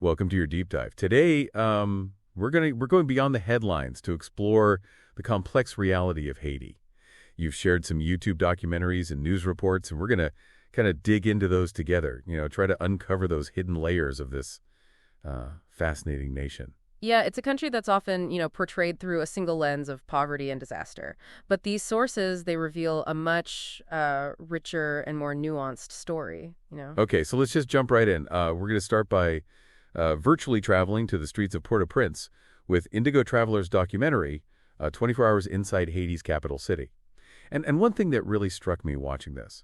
Welcome to your deep dive. Today, we're going beyond the headlines to explore the complex reality of Haiti. You've shared some YouTube documentaries and news reports, and we're going to kind of dig into those together. Try to uncover those hidden layers of this fascinating nation. Yeah, it's a country that's often, portrayed through a single lens of poverty and disaster. But these sources, they reveal a much richer and more nuanced story. Okay, so let's just jump right in. We're going to start by virtually traveling to the streets of Port-au-Prince with Indigo Traveler's documentary, 24 Hours Inside Haiti's Capital City. And one thing that really struck me watching this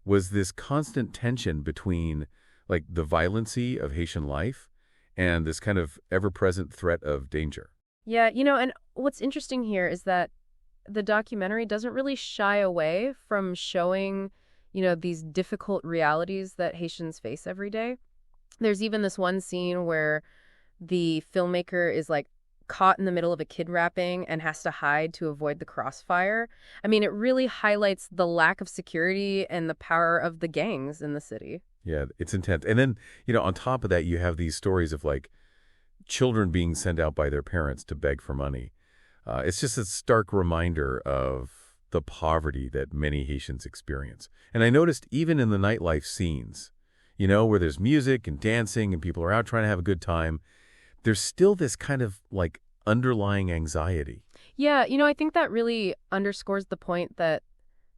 was this constant tension between, like, the violency of Haitian life and this kind of ever-present threat of danger. Yeah, and what's interesting here is that the documentary doesn't really shy away from showing, these difficult realities that Haitians face every day. There's even this one scene where the filmmaker is like caught in the middle of a kidnapping and has to hide to avoid the crossfire. I mean, it really highlights the lack of security and the power of the gangs in the city. Yeah, it's intense. And then, on top of that, you have these stories of, like, children being sent out by their parents to beg for money. It's just a stark reminder of the poverty that many Haitians experience. And I noticed even in the nightlife scenes, where there's music and dancing and people are out trying to have a good time, there's still this kind of, like, underlying anxiety. Yeah, I think that really underscores the point that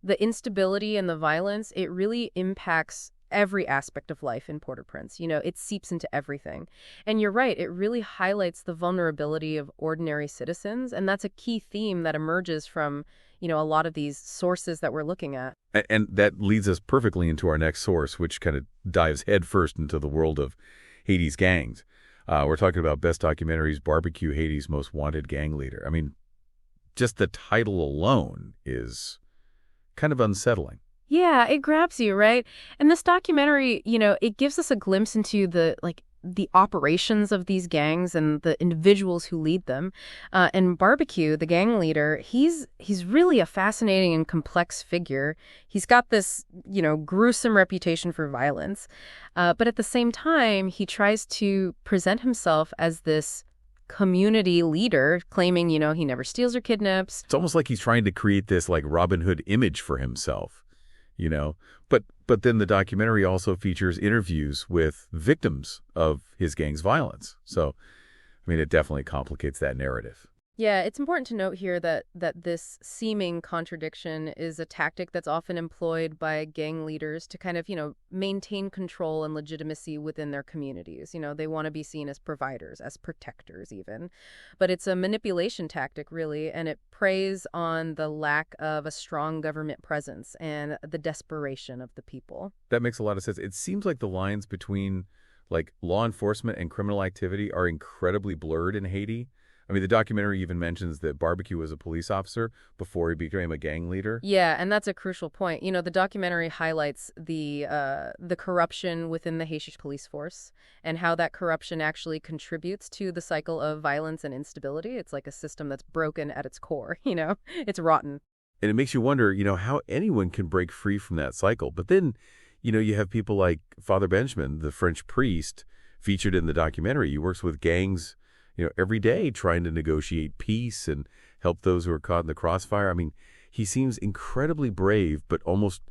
the instability and the violence, it really impacts every aspect of life in Port-au-Prince. It seeps into everything. And you're right, it really highlights the vulnerability of ordinary citizens, and that's a key theme that emerges from, a lot of these sources that we're looking at. And that leads us perfectly into our next source, which kind of dives headfirst into the world of Haiti's gangs. We're talking about Best Documentary's Barbecue, Haiti's Most Wanted Gang Leader. I mean, just the title alone is kind of unsettling. Yeah, it grabs you, right? And this documentary, it gives us a glimpse into the operations of these gangs and the individuals who lead them. And Barbecue, the gang leader, he's really a fascinating and complex figure. He's got this, gruesome reputation for violence. But at the same time, he tries to present himself as this community leader, claiming, he never steals or kidnaps. It's almost like he's trying to create this, like, Robin Hood image for himself. But then the documentary also features interviews with victims of his gang's violence. So, I mean, it definitely complicates that narrative. Yeah, it's important to note here that this seeming contradiction is a tactic that's often employed by gang leaders to kind of, maintain control and legitimacy within their communities. They want to be seen as providers, as protectors even. But it's a manipulation tactic, really, and it preys on the lack of a strong government presence and the desperation of the people. That makes a lot of sense. It seems like the lines between, like, law enforcement and criminal activity are incredibly blurred in Haiti. I mean, the documentary even mentions that Barbecue was a police officer before he became a gang leader. Yeah, and that's a crucial point. The documentary highlights the corruption within the Haitian police force and how that corruption actually contributes to the cycle of violence and instability. It's like a system that's broken at its core, It's rotten. And it makes you wonder, how anyone can break free from that cycle. But then, you have people like Father Benjamin, the French priest featured in the documentary. He works with gangs every day trying to negotiate peace and help those who are caught in the crossfire. I mean, he seems incredibly brave, but almost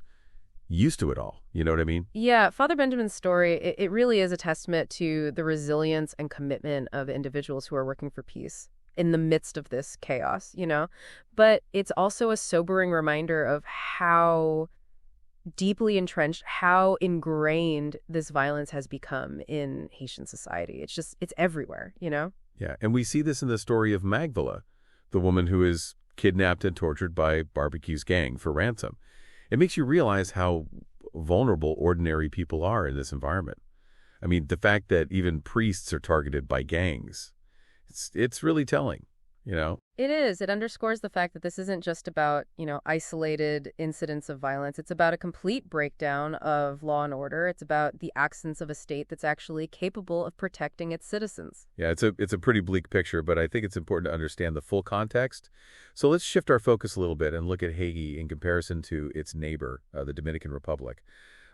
used to it all. You know what I mean? Yeah, Father Benjamin's story, it really is a testament to the resilience and commitment of individuals who are working for peace in the midst of this chaos, But it's also a sobering reminder of how deeply entrenched, how ingrained this violence has become in Haitian society. It's everywhere, Yeah, and we see this in the story of Magdala, the woman who is kidnapped and tortured by Barbecue's gang for ransom. It makes you realize how vulnerable ordinary people are in this environment. I mean, the fact that even priests are targeted by gangs, it's really telling, It is. It underscores the fact that this isn't just about, isolated incidents of violence. It's about a complete breakdown of law and order. It's about the absence of a state that's actually capable of protecting its citizens. Yeah, it's a pretty bleak picture, but I think it's important to understand the full context. So let's shift our focus a little bit and look at Haiti in comparison to its neighbor, the Dominican Republic.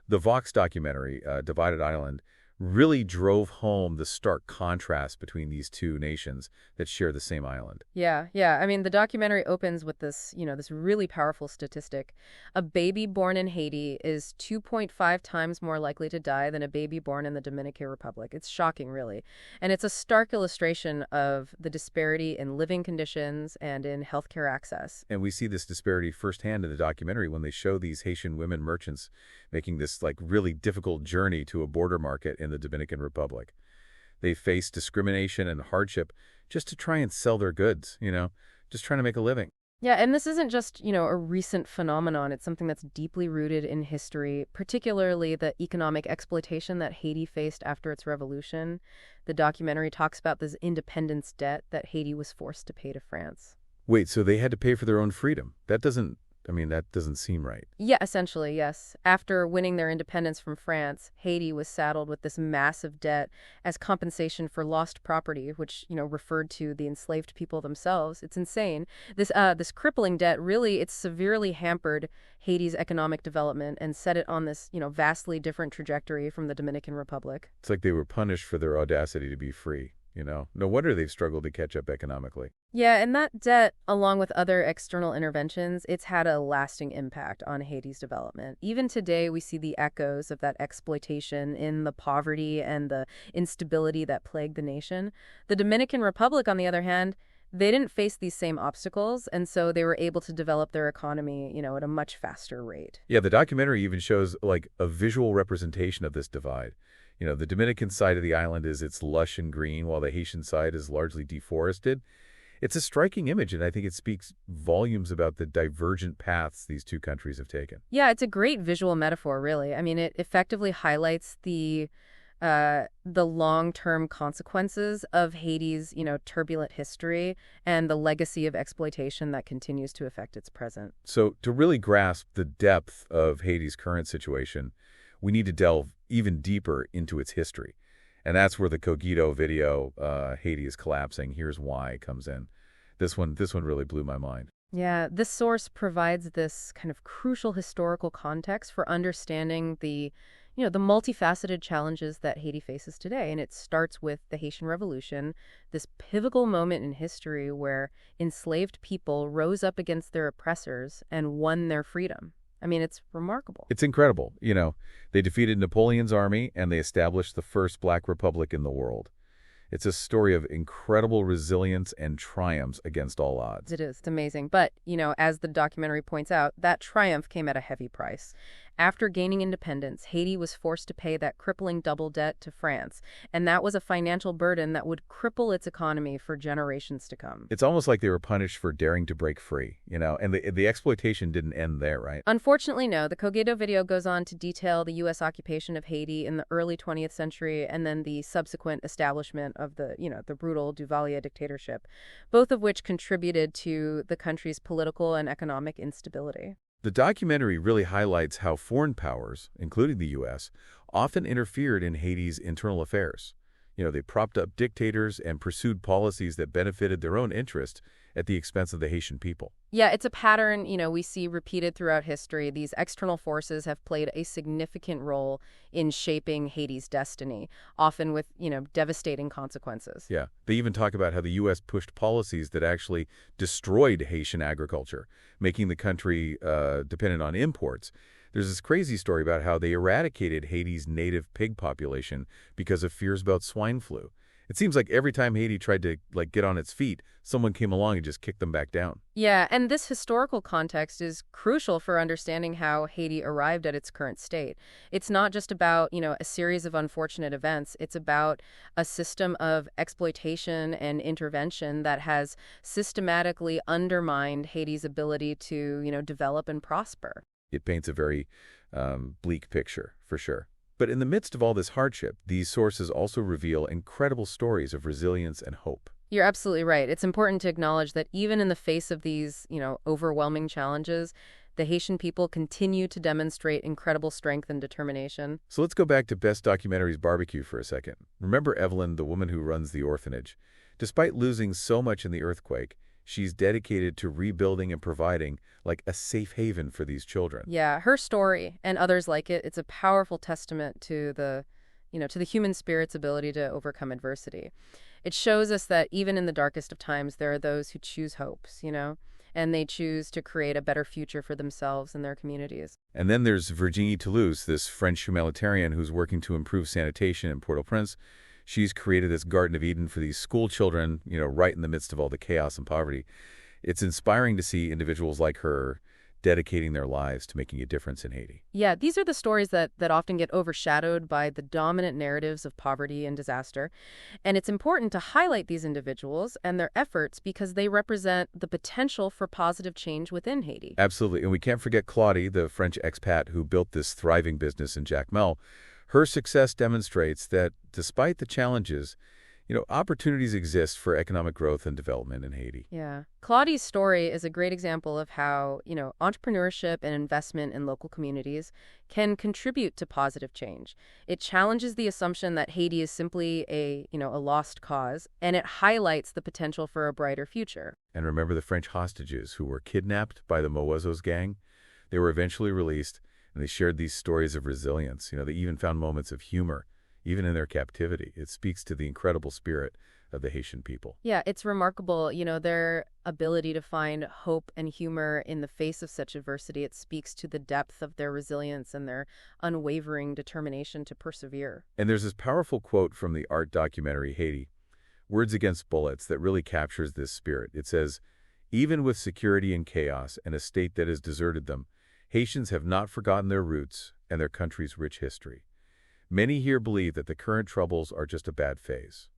The Vox documentary, Divided Island, really drove home the stark contrast between these two nations that share the same island. Yeah, yeah. I mean, the documentary opens with this, this really powerful statistic. A baby born in Haiti is 2.5 times more likely to die than a baby born in the Dominican Republic. It's shocking, really. And it's a stark illustration of the disparity in living conditions and in healthcare access. And we see this disparity firsthand in the documentary when they show these Haitian women merchants making this like really difficult journey to a border market in the Dominican Republic. They face discrimination and hardship just to try and sell their goods, just trying to make a living. Yeah, and this isn't just, a recent phenomenon. It's something that's deeply rooted in history, particularly the economic exploitation that Haiti faced after its revolution. The documentary talks about this independence debt that Haiti was forced to pay to France. Wait, so they had to pay for their own freedom? That doesn't seem right. Yeah, essentially, yes. After winning their independence from France, Haiti was saddled with this massive debt as compensation for lost property, which, referred to the enslaved people themselves. It's insane. This crippling debt it's severely hampered Haiti's economic development and set it on this, vastly different trajectory from the Dominican Republic. It's like they were punished for their audacity to be free. No wonder they've struggled to catch up economically. Yeah, and that debt, along with other external interventions, it's had a lasting impact on Haiti's development. Even today, we see the echoes of that exploitation in the poverty and the instability that plagued the nation. The Dominican Republic, on the other hand, they didn't face these same obstacles, and so they were able to develop their economy, at a much faster rate. Yeah, the documentary even shows like a visual representation of this divide. The Dominican side of the island it's lush and green, while the Haitian side is largely deforested. It's a striking image, and I think it speaks volumes about the divergent paths these two countries have taken. Yeah, it's a great visual metaphor, really. I mean, it effectively highlights the long-term consequences of Haiti's, turbulent history and the legacy of exploitation that continues to affect its present. So to really grasp the depth of Haiti's current situation, we need to delve even deeper into its history. And that's where the Cogito video, Haiti is collapsing, here's why, comes in. This one really blew my mind. Yeah, this source provides this kind of crucial historical context for understanding the multifaceted challenges that Haiti faces today. And it starts with the Haitian Revolution, this pivotal moment in history where enslaved people rose up against their oppressors and won their freedom. I mean, it's remarkable. It's incredible. They defeated Napoleon's army and they established the first Black Republic in the world. It's a story of incredible resilience and triumphs against all odds. It is. It's amazing. But, as the documentary points out, that triumph came at a heavy price. After gaining independence, Haiti was forced to pay that crippling double debt to France, and that was a financial burden that would cripple its economy for generations to come. It's almost like they were punished for daring to break free, and the exploitation didn't end there, right? Unfortunately, no. The Cogito video goes on to detail the U.S. occupation of Haiti in the early 20th century and then the subsequent establishment of the brutal Duvalier dictatorship, both of which contributed to the country's political and economic instability. The documentary really highlights how foreign powers, including the U.S., often interfered in Haiti's internal affairs. They propped up dictators and pursued policies that benefited their own interest at the expense of the Haitian people. Yeah, it's a pattern, we see repeated throughout history. These external forces have played a significant role in shaping Haiti's destiny, often with, devastating consequences. Yeah, they even talk about how the U.S. pushed policies that actually destroyed Haitian agriculture, making the country dependent on imports. There's this crazy story about how they eradicated Haiti's native pig population because of fears about swine flu. It seems like every time Haiti tried to get on its feet, someone came along and just kicked them back down. Yeah, and this historical context is crucial for understanding how Haiti arrived at its current state. It's not just about, a series of unfortunate events. It's about a system of exploitation and intervention that has systematically undermined Haiti's ability to, develop and prosper. It paints a very bleak picture, for sure. But in the midst of all this hardship, these sources also reveal incredible stories of resilience and hope. You're absolutely right. It's important to acknowledge that even in the face of these, overwhelming challenges, the Haitian people continue to demonstrate incredible strength and determination. So let's go back to Best Documentaries Barbecue for a second. Remember Evelyn, the woman who runs the orphanage? Despite losing so much in the earthquake, she's dedicated to rebuilding and providing a safe haven for these children. Yeah, her story and others like it, it's a powerful testament to the to the human spirit's ability to overcome adversity. It shows us that even in the darkest of times, there are those who choose hopes, and they choose to create a better future for themselves and their communities. And then there's Virginie Toulouse, this French humanitarian who's working to improve sanitation in Port-au-Prince. She's created this Garden of Eden for these school children, right in the midst of all the chaos and poverty. It's inspiring to see individuals like her dedicating their lives to making a difference in Haiti. Yeah, these are the stories that often get overshadowed by the dominant narratives of poverty and disaster. And it's important to highlight these individuals and their efforts because they represent the potential for positive change within Haiti. Absolutely. And we can't forget Claudie, the French expat who built this thriving business in Jacmel. Her success demonstrates that despite the challenges, opportunities exist for economic growth and development in Haiti. Yeah. Claudie's story is a great example of how, entrepreneurship and investment in local communities can contribute to positive change. It challenges the assumption that Haiti is simply a lost cause, and it highlights the potential for a brighter future. And remember the French hostages who were kidnapped by the Moazos gang? They were eventually released, and they shared these stories of resilience. They even found moments of humor even in their captivity. It speaks to the incredible spirit of the Haitian people. Yeah, it's remarkable, their ability to find hope and humor in the face of such adversity. It speaks to the depth of their resilience and their unwavering determination to persevere. And there's this powerful quote from the art documentary Haiti, Words Against Bullets, that really captures this spirit. It says, "Even with security and chaos and a state that has deserted them, Haitians have not forgotten their roots and their country's rich history. Many here believe that the current troubles are just a bad phase."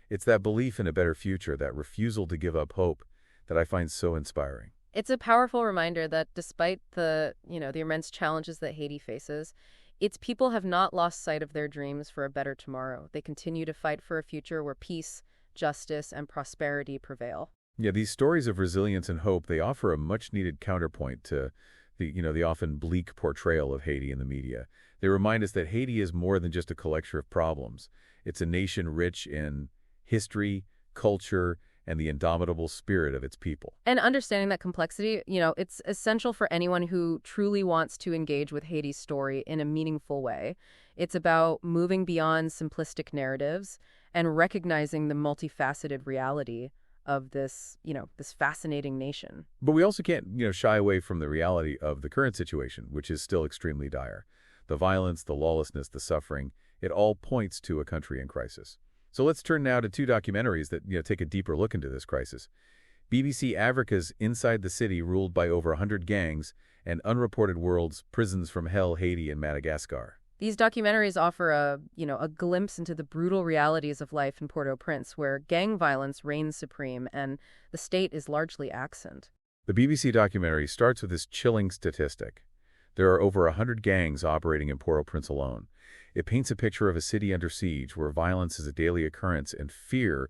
It's that belief in a better future, that refusal to give up hope, that I find so inspiring. It's a powerful reminder that despite the immense challenges that Haiti faces, its people have not lost sight of their dreams for a better tomorrow. They continue to fight for a future where peace, justice, and prosperity prevail. Yeah, these stories of resilience and hope, they offer a much-needed counterpoint to the often bleak portrayal of Haiti in the media. They remind us that Haiti is more than just a collection of problems. It's a nation rich in history, culture, and the indomitable spirit of its people. And understanding that complexity, it's essential for anyone who truly wants to engage with Haiti's story in a meaningful way. It's about moving beyond simplistic narratives and recognizing the multifaceted reality of this fascinating nation. But we also can't, shy away from the reality of the current situation, which is still extremely dire. The violence, the lawlessness, the suffering, it all points to a country in crisis. So let's turn now to two documentaries that take a deeper look into this crisis. BBC Africa's Inside the City, ruled by over 100 gangs, and Unreported World's Prisons from Hell, Haiti and Madagascar. These documentaries offer a glimpse into the brutal realities of life in Port-au-Prince, where gang violence reigns supreme and the state is largely absent. The BBC documentary starts with this chilling statistic. There are over 100 gangs operating in Port-au-Prince alone. It paints a picture of a city under siege where violence is a daily occurrence and fear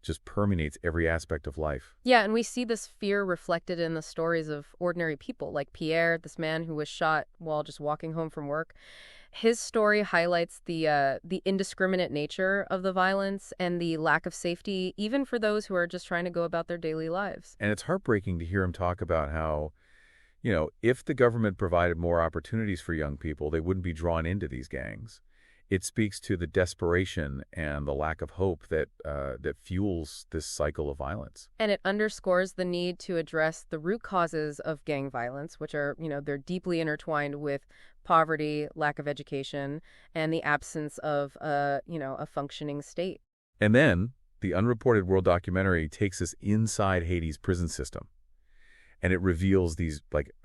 just permeates every aspect of life. Yeah, and we see this fear reflected in the stories of ordinary people, like Pierre, this man who was shot while just walking home from work. His story highlights the indiscriminate nature of the violence and the lack of safety, even for those who are just trying to go about their daily lives. And it's heartbreaking to hear him talk about how, if the government provided more opportunities for young people, they wouldn't be drawn into these gangs. It speaks to the desperation and the lack of hope that fuels this cycle of violence. And it underscores the need to address the root causes of gang violence, which are, they're deeply intertwined with poverty, lack of education, and the absence of a functioning state. And then the Unreported World documentary takes us inside Haiti's prison system. And it reveals these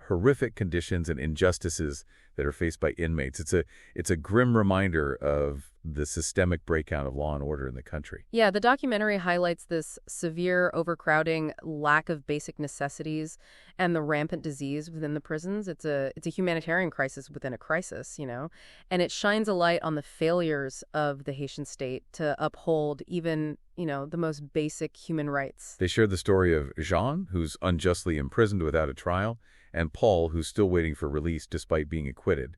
horrific conditions and injustices that are faced by inmates. It's a grim reminder of the systemic breakdown of law and order in the country. Yeah, the documentary highlights this severe overcrowding, lack of basic necessities, and the rampant disease within the prisons. It's a humanitarian crisis within a crisis, and it shines a light on the failures of the Haitian state to uphold even the most basic human rights. They share the story of Jean, who's unjustly imprisoned without a trial, and Paul, who's still waiting for release despite being acquitted.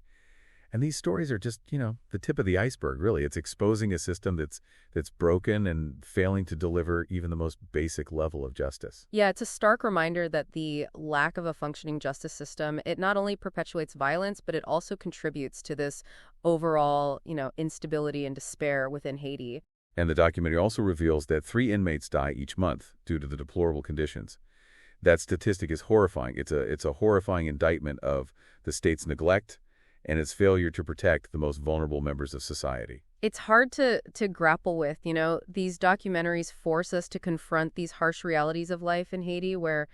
And these stories are just, the tip of the iceberg, really. It's exposing a system that's broken and failing to deliver even the most basic level of justice. Yeah, it's a stark reminder that the lack of a functioning justice system, it not only perpetuates violence, but it also contributes to this overall, instability and despair within Haiti. And the documentary also reveals that 3 inmates die each month due to the deplorable conditions. That statistic is horrifying. It's a horrifying indictment of the state's neglect and its failure to protect the most vulnerable members of society. It's hard to grapple with, these documentaries force us to confront these harsh realities of life in Haiti where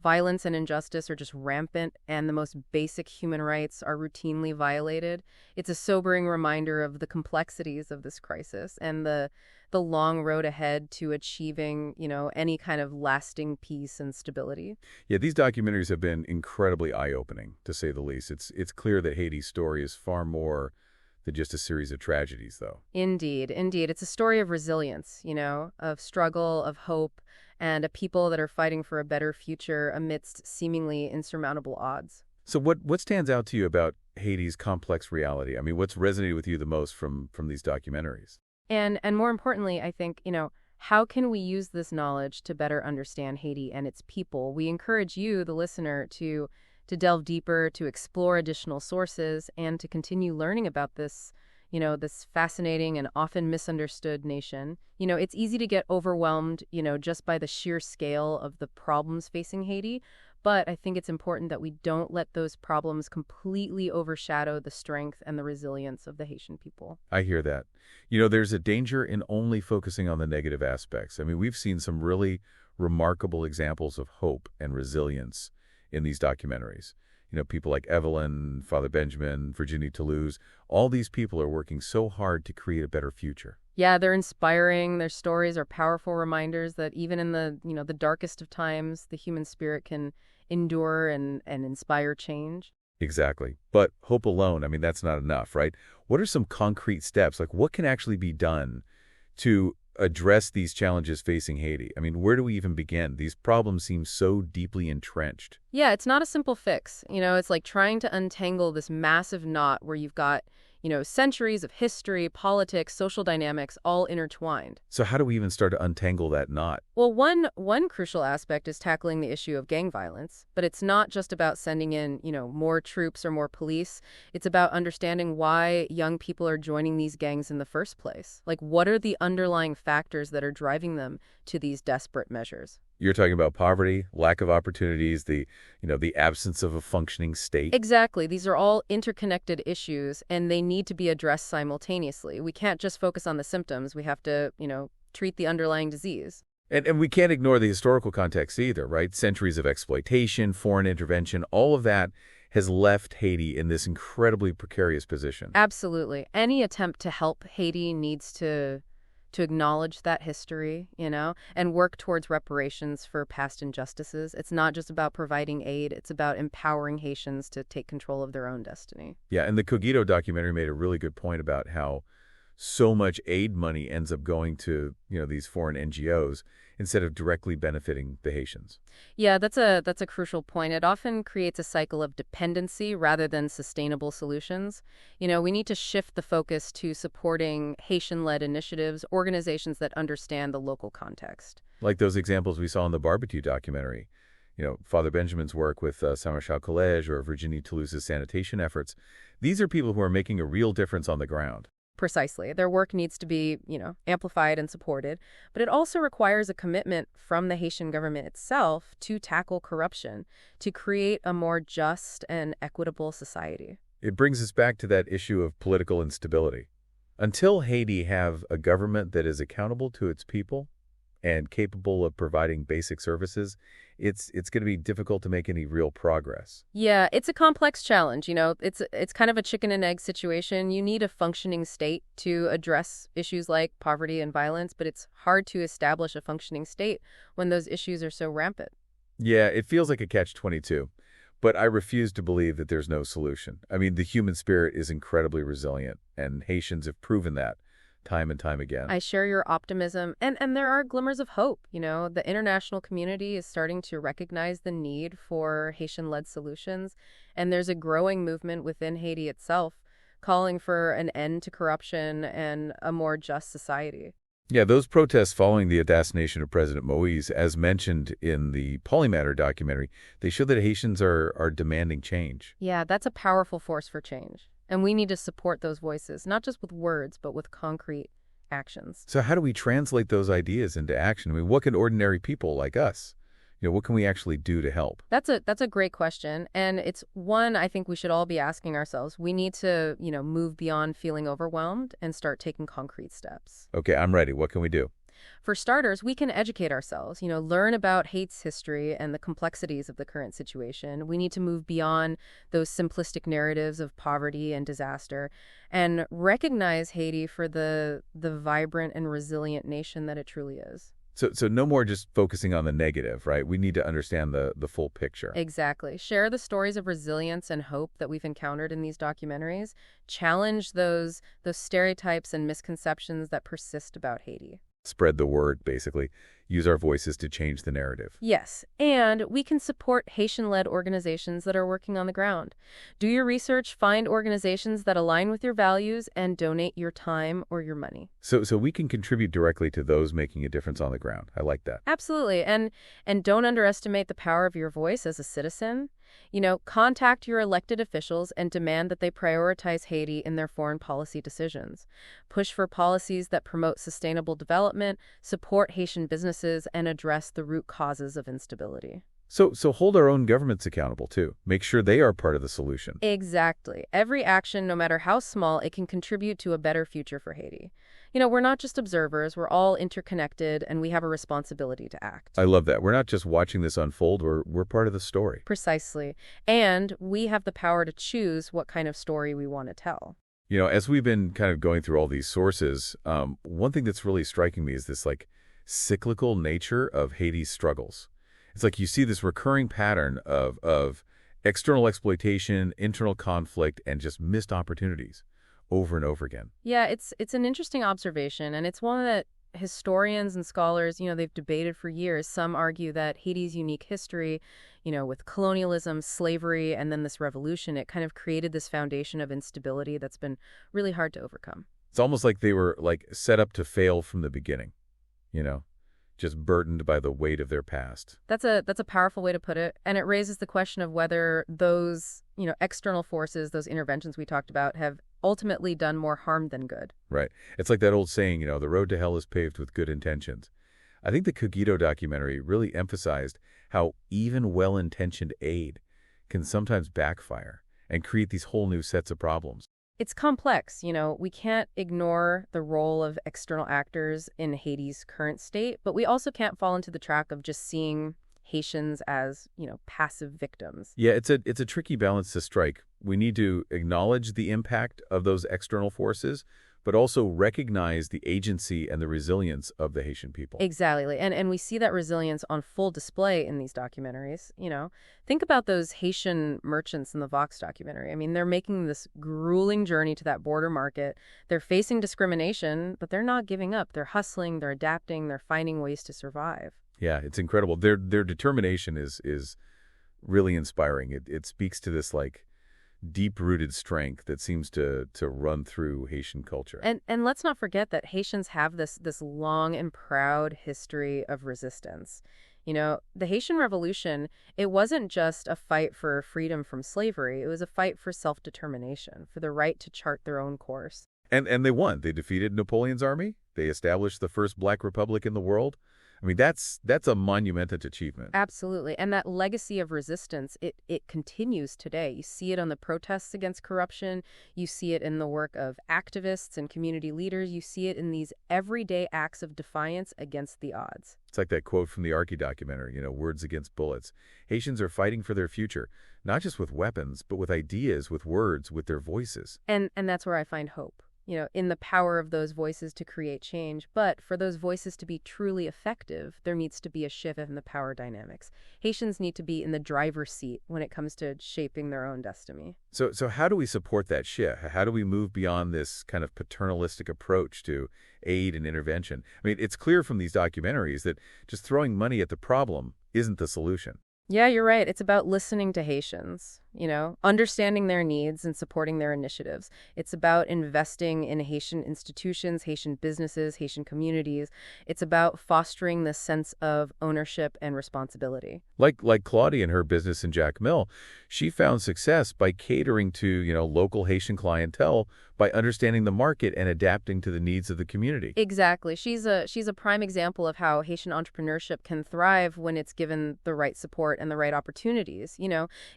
violence and injustice are just rampant and the most basic human rights are routinely violated. It's a sobering reminder of the complexities of this crisis and the long road ahead to achieving, any kind of lasting peace and stability. Yeah, these documentaries have been incredibly eye-opening, to say the least. It's clear that Haiti's story is far more than just a series of tragedies, though. Indeed, indeed. It's a story of resilience, of struggle, of hope, and a people that are fighting for a better future amidst seemingly insurmountable odds. So what stands out to you about Haiti's complex reality? I mean, what's resonated with you the most from these documentaries? And more importantly, I think, how can we use this knowledge to better understand Haiti and its people? We encourage you, the listener, to delve deeper, to explore additional sources, and to continue learning about this, this fascinating and often misunderstood nation. It's easy to get overwhelmed, just by the sheer scale of the problems facing Haiti. But I think it's important that we don't let those problems completely overshadow the strength and the resilience of the Haitian people. I hear that. There's a danger in only focusing on the negative aspects. I mean, we've seen some really remarkable examples of hope and resilience in these documentaries. People like Evelyn, Father Benjamin, Virginie Toulouse, all these people are working so hard to create a better future. Yeah, they're inspiring. Their stories are powerful reminders that even in the darkest of times, the human spirit can endure and inspire change. Exactly. But hope alone, I mean, that's not enough, right? What are some concrete steps? Like, what can actually be done to address these challenges facing Haiti? I mean, where do we even begin? These problems seem so deeply entrenched. Yeah, it's not a simple fix. It's like trying to untangle this massive knot where you've got, centuries of history, politics, social dynamics all intertwined. So how do we even start to untangle that knot? Well, one crucial aspect is tackling the issue of gang violence, but it's not just about sending in, more troops or more police. It's about understanding why young people are joining these gangs in the first place. Like, what are the underlying factors that are driving them to these desperate measures? You're talking about poverty, lack of opportunities, the absence of a functioning state. Exactly. These are all interconnected issues, and they need to be addressed simultaneously. We can't just focus on the symptoms. We have to, treat the underlying disease. And we can't ignore the historical context either, right? Centuries of exploitation, foreign intervention, all of that has left Haiti in this incredibly precarious position. Absolutely. Any attempt to help Haiti needs to acknowledge that history, and work towards reparations for past injustices. It's not just about providing aid. It's about empowering Haitians to take control of their own destiny. Yeah, and the Cogito documentary made a really good point about how so much aid money ends up going to, these foreign NGOs instead of directly benefiting the Haitians. Yeah, that's a crucial point. It often creates a cycle of dependency rather than sustainable solutions. We need to shift the focus to supporting Haitian-led initiatives, organizations that understand the local context. Like those examples we saw in the barbecue documentary. Father Benjamin's work with Saint Martial College or Virginie Toulouse's sanitation efforts. These are people who are making a real difference on the ground. Precisely. Their work needs to be, amplified and supported, but it also requires a commitment from the Haitian government itself to tackle corruption, to create a more just and equitable society. It brings us back to that issue of political instability. Until Haiti have a government that is accountable to its people and capable of providing basic services, it's going to be difficult to make any real progress. Yeah, it's a complex challenge. It's kind of a chicken and egg situation. You need a functioning state to address issues like poverty and violence, but it's hard to establish a functioning state when those issues are so rampant. Yeah, it feels like a catch-22, but I refuse to believe that there's no solution. I mean, the human spirit is incredibly resilient, and Haitians have proven that time and time again. I share your optimism, and there are glimmers of hope. The international community is starting to recognize the need for Haitian-led solutions, and there's a growing movement within Haiti itself calling for an end to corruption and a more just society. Yeah, those protests following the assassination of President Moise, as mentioned in the Polymatter documentary, they show that Haitians are demanding change. Yeah, that's a powerful force for change. And we need to support those voices, not just with words, but with concrete actions. So how do we translate those ideas into action? I mean, what can ordinary people like us, what can we actually do to help? That's a great question, and it's one I think we should all be asking ourselves. We need to, move beyond feeling overwhelmed and start taking concrete steps. Okay, I'm ready. What can we do? For starters, we can educate ourselves, learn about Haiti's history and the complexities of the current situation. We need to move beyond those simplistic narratives of poverty and disaster and recognize Haiti for the vibrant and resilient nation that it truly is. So no more just focusing on the negative, right? We need to understand the full picture. Exactly. Share the stories of resilience and hope that we've encountered in these documentaries. Challenge those stereotypes and misconceptions that persist about Haiti. Spread the word, basically. Use our voices to change the narrative. Yes, and we can support Haitian-led organizations that are working on the ground. Do your research, find organizations that align with your values, and donate your time or your money. So we can contribute directly to those making a difference on the ground. I like that. Absolutely, and don't underestimate the power of your voice as a citizen. Contact your elected officials and demand that they prioritize Haiti in their foreign policy decisions. Push for policies that promote sustainable development, support Haitian businesses, and address the root causes of instability. So hold our own governments accountable, too. Make sure they are part of the solution. Exactly. Every action, no matter how small, it can contribute to a better future for Haiti. We're not just observers. We're all interconnected, and we have a responsibility to act. I love that. We're not just watching this unfold. We're part of the story. Precisely. And we have the power to choose what kind of story we want to tell. As we've been kind of going through all these sources, one thing that's really striking me is this, cyclical nature of Haiti's struggles. It's like you see this recurring pattern of external exploitation, internal conflict, and just missed opportunities over and over again. Yeah, it's an interesting observation, and it's one that historians and scholars, they've debated for years. Some argue that Haiti's unique history, with colonialism, slavery, and then this revolution, it kind of created this foundation of instability that's been really hard to overcome. It's almost like they were set up to fail from the beginning, just burdened by the weight of their past. That's a powerful way to put it, and it raises the question of whether those, external forces, those interventions we talked about, have ultimately done more harm than good. Right. It's like that old saying, the road to hell is paved with good intentions. I think the Cogito documentary really emphasized how even well-intentioned aid can sometimes backfire and create these whole new sets of problems. It's complex. We can't ignore the role of external actors in Haiti's current state, but we also can't fall into the trap of just seeing Haitians as, passive victims. Yeah, it's a tricky balance to strike. We need to acknowledge the impact of those external forces, but also recognize the agency and the resilience of the Haitian people. Exactly. And we see that resilience on full display in these documentaries. Think about those Haitian merchants in the Vox documentary. I mean, they're making this grueling journey to that border market. They're facing discrimination, but they're not giving up. They're hustling, they're adapting, they're finding ways to survive. Yeah, it's incredible. Their determination is really inspiring. It speaks to this deep-rooted strength that seems to run through Haitian culture. And let's not forget that Haitians have this long and proud history of resistance. The Haitian Revolution, it wasn't just a fight for freedom from slavery. It was a fight for self-determination, for the right to chart their own course. And they won. They defeated Napoleon's army. They established the first Black Republic in the world. I mean, that's a monumental achievement. Absolutely. And that legacy of resistance, it continues today. You see it on the protests against corruption. You see it in the work of activists and community leaders. You see it in these everyday acts of defiance against the odds. It's like that quote from the Archie documentary, words against bullets. Haitians are fighting for their future, not just with weapons, but with ideas, with words, with their voices. And that's where I find hope. In the power of those voices to create change. But for those voices to be truly effective, there needs to be a shift in the power dynamics. Haitians need to be in the driver's seat when it comes to shaping their own destiny. So how do we support that shift? How do we move beyond this kind of paternalistic approach to aid and intervention? I mean, it's clear from these documentaries that just throwing money at the problem isn't the solution. Yeah, you're right. It's about listening to Haitians. understanding their needs and supporting their initiatives. It's about investing in Haitian institutions, Haitian businesses, Haitian communities. It's about fostering this sense of ownership and responsibility. Like Claudia and her business in Jack Mill, she found success by catering to, local Haitian clientele, by understanding the market and adapting to the needs of the community. Exactly. She's a prime example of how Haitian entrepreneurship can thrive when it's given the right support and the right opportunities.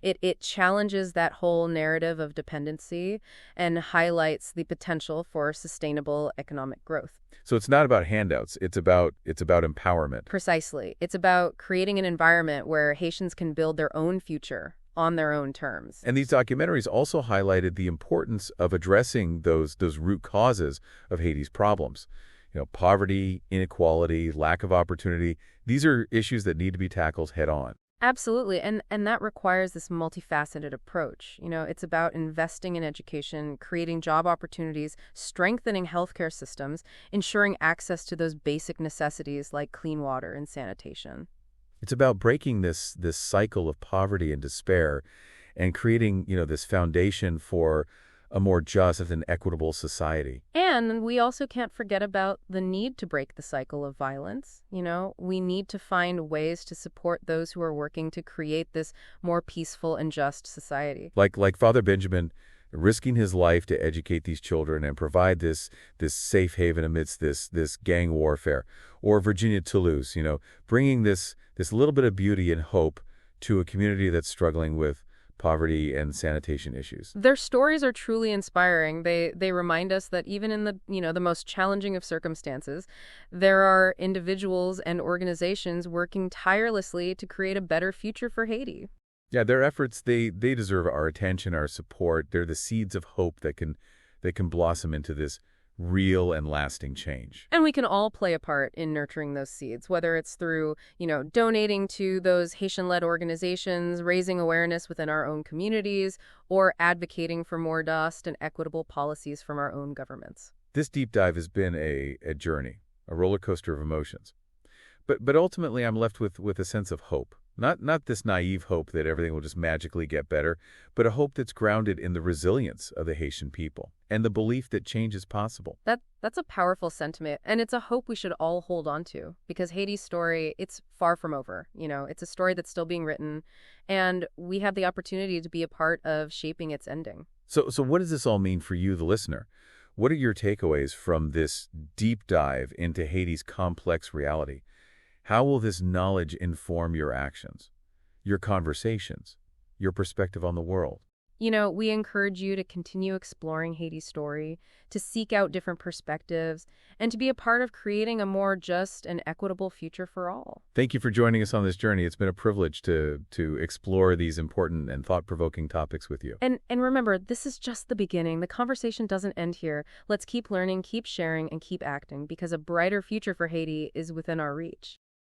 It challenges that whole narrative of dependency and highlights the potential for sustainable economic growth. So it's not about handouts, it's about empowerment. Precisely. It's about creating an environment where Haitians can build their own future on their own terms. And these documentaries also highlighted the importance of addressing those root causes of Haiti's problems. Poverty, inequality, lack of opportunity. These are issues that need to be tackled head on. Absolutely. And that requires this multifaceted approach. It's about investing in education, creating job opportunities, strengthening healthcare systems, ensuring access to those basic necessities like clean water and sanitation. It's about breaking this cycle of poverty and despair and creating, this foundation for a more just and equitable society. And we also can't forget about the need to break the cycle of violence. We need to find ways to support those who are working to create this more peaceful and just society. Like Father Benjamin risking his life to educate these children and provide this safe haven amidst this gang warfare. Or Virginia Toulouse, bringing this little bit of beauty and hope to a community that's struggling with poverty and sanitation issues. Their stories are truly inspiring. They remind us that even in the most challenging of circumstances, there are individuals and organizations working tirelessly to create a better future for Haiti. Yeah, their efforts, they deserve our attention, our support. They're the seeds of hope that can blossom into this real and lasting change. And we can all play a part in nurturing those seeds, whether it's through, donating to those Haitian-led organizations, raising awareness within our own communities, or advocating for more just and equitable policies from our own governments. This deep dive has been a journey, a roller coaster of emotions. But ultimately, I'm left with a sense of hope. Not this naive hope that everything will just magically get better, but a hope that's grounded in the resilience of the Haitian people and the belief that change is possible. That's a powerful sentiment, and it's a hope we should all hold on to, because Haiti's story, it's far from over. It's a story that's still being written, and we have the opportunity to be a part of shaping its ending. So what does this all mean for you, the listener? What are your takeaways from this deep dive into Haiti's complex reality? How will this knowledge inform your actions, your conversations, your perspective on the world? We encourage you to continue exploring Haiti's story, to seek out different perspectives, and to be a part of creating a more just and equitable future for all. Thank you for joining us on this journey. It's been a privilege to explore these important and thought-provoking topics with you. And remember, this is just the beginning. The conversation doesn't end here. Let's keep learning, keep sharing, and keep acting, because a brighter future for Haiti is within our reach.